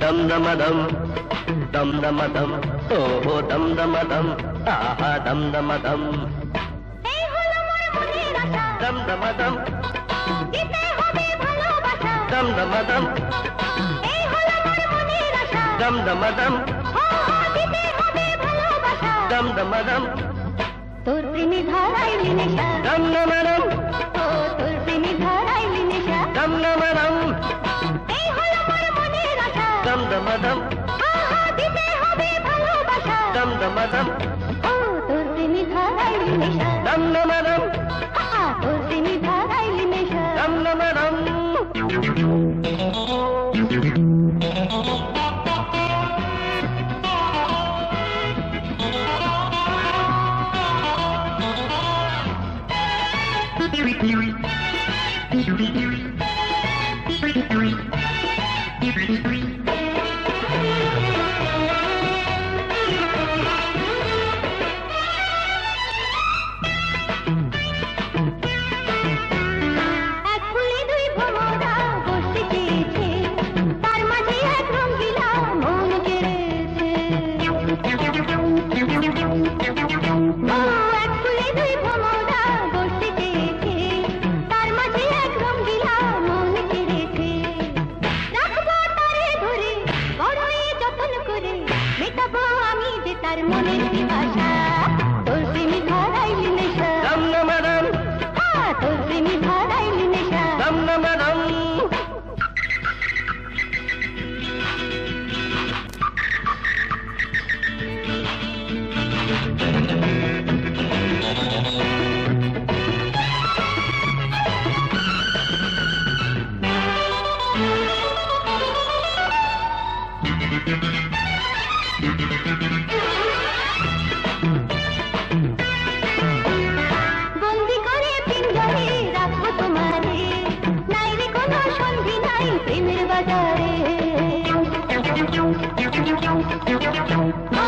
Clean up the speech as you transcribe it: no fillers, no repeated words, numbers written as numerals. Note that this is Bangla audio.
dum dum dum, dum dum dum, oh dum dum dum, aha dum dum dum. এই হলো মোর মনের আশা, Dum dum dum, দিতে হবে ভালোবাসা। dum dum dum, এই হলো মোর মনের আশা, dum dum dum, ও দিতে হবে ভালোবাসা। dum dum dum, তোর প্রেমে ধরাইলি নেশা, dum dum dum, ও তোর প্রেমে ধরাইলি নেশা। dum dum dum, এই হলো মোর মনের আশা, dum dum dum, আহা দিতে হবে ভালোবাসা। dum dum dum, ও তোর প্রেমে ধরাইলি নেশা, dum dum dum, আহা তোর প্রেমে ধরাইলি নেশা। dum dum dum. এক ফুলে দুই ভ্রমরা বসতে চেয়েছে, তার মাঝে এক রঙিলা মন কেড়েছে। ও এক ফুলে দুই ভ্রমরা বসতে চেয়েছে, তার মাঝে এক রঙিলা মন কেড়েছে। রাখবো তারে ধরে, বড়ই যত্ন করে, মেটাবো আমি যে তার মনের পিপাসা। তোর প্রেমে ধরাইলি নেশা, Dum dum dum, হ্যাঁ তোর প্রেমে ধরাইলি নেশা। dum dum dum. বন্দি করে পিঞ্জরে রাখবো তোমারে, নাই রে কোনো সন্ধি নাই প্রেমের বাজারে। ও